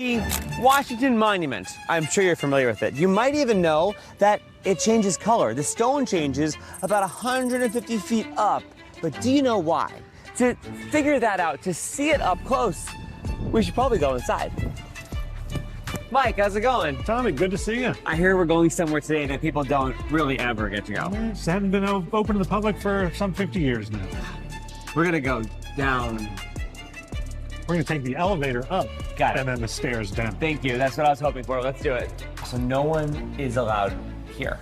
The Washington Monument, I'm sure you're familiar with it. You might even know that it changes color. The stone changes about 150 feet up. But do you know why? To figure that out, to see it up close, we should probably go inside. Mike, how's it going? Tommy, good to see you. I hear we're going somewhere today that people don't really ever get to go. It hasn't been open to the public for some 50 years now. We're gonna go down. We're gonna take the elevator up. Got it. And then the stairs down. Thank you, that's what I was hoping for. Let's do it. So no one is allowed here.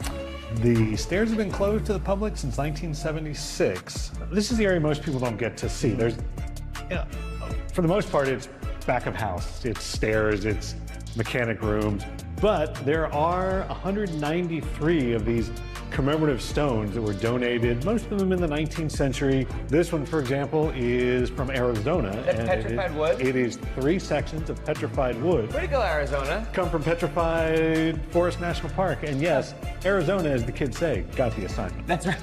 The stairs have been closed to the public since 1976. This is the area most people don't get to see. For the most part, it's back of house. It's stairs, it's mechanic rooms, but there are 193 of these commemorative stones that were donated, most of them in the 19th century. This one, for example, is from Arizona. That's petrified wood? It is 3 sections of petrified wood. Way to go, Arizona. Come from Petrified Forest National Park. And yes, Arizona, as the kids say, got the assignment. That's right.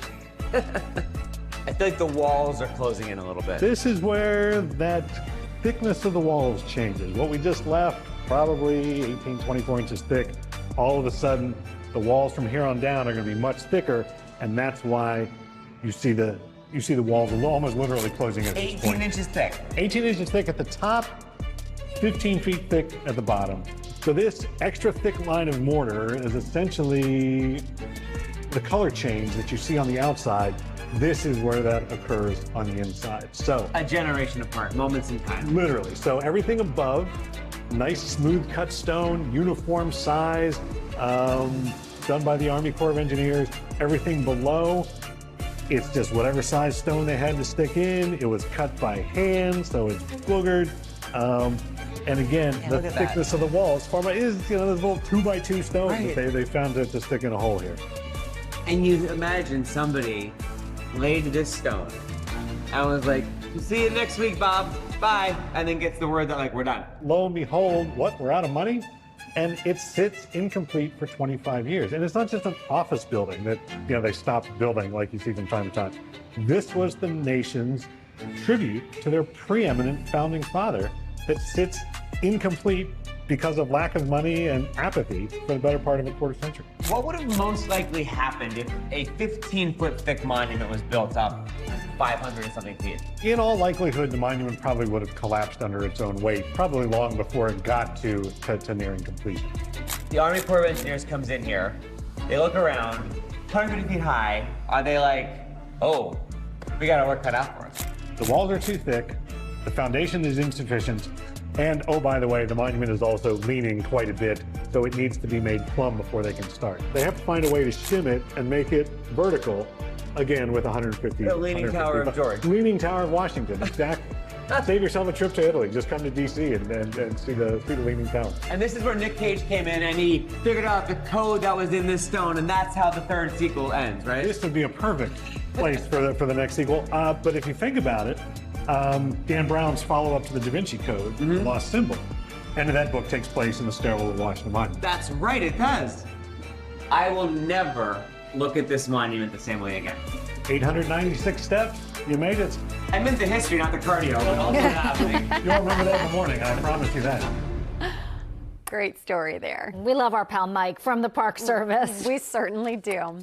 I feel like the walls are closing in a little bit. This is where that thickness of the walls changes. What we just left, probably 18, 24 inches thick. All of a sudden, the walls from here on down are going to be much thicker, and that's why you see the walls almost literally closing at this 18 point. inches thick. 18 inches thick at the top, 15 feet thick at the bottom. So this extra thick line of mortar is essentially the color change that you see on the outside. This is where that occurs on the inside. So a generation apart, moments in time. Literally. So everything above, nice smooth cut stone, uniform size, done by the Army Corps of Engineers. Everything below, it's just whatever size stone they had to stick in. It was cut by hand, so it's boogered. And again, the thickness of the walls. Pharma is, this little 2x2 stone that they found to stick in a hole here. And you imagine somebody laid this stone and was like, see you next week, Bob, bye, and then gets the word that, like, we're done. Lo and behold, we're out of money? And it sits incomplete for 25 years. And it's not just an office building that, they stopped building like you see from time to time. This was the nation's tribute to their preeminent founding father that sits incomplete because of lack of money and apathy for the better part of a quarter century. What would have most likely happened if a 15-foot thick monument was built up 500 and something feet? In all likelihood, the monument probably would have collapsed under its own weight, probably long before it got to nearing completion. The Army Corps of Engineers comes in here, they look around, 150 feet high, are they like, oh, we got our work cut out for us? The walls are too thick, the foundation is insufficient, and oh, by the way, the monument is also leaning quite a bit, so it needs to be made plumb before they can start. They have to find a way to shim it and make it vertical, again, with 150. The Leaning Tower of George. Leaning Tower of Washington, exactly. Save yourself a trip to Italy. Just come to DC and see the Leaning Tower. And this is where Nick Cage came in and he figured out the code that was in this stone, and that's how the third sequel ends, right? This would be a perfect place for the next sequel. But if you think about it, Dan Brown's follow-up to the Da Vinci Code, The Lost Symbol, and that book takes place in the stairwell of the Washington Monument. That's right, it does. I will never look at this monument the same way again. 896 steps, you made it. I meant the history, not the cardio, but also happening. You'll remember that in the morning, I promise you that. Great story there. We love our pal Mike from the Park Service. We certainly do.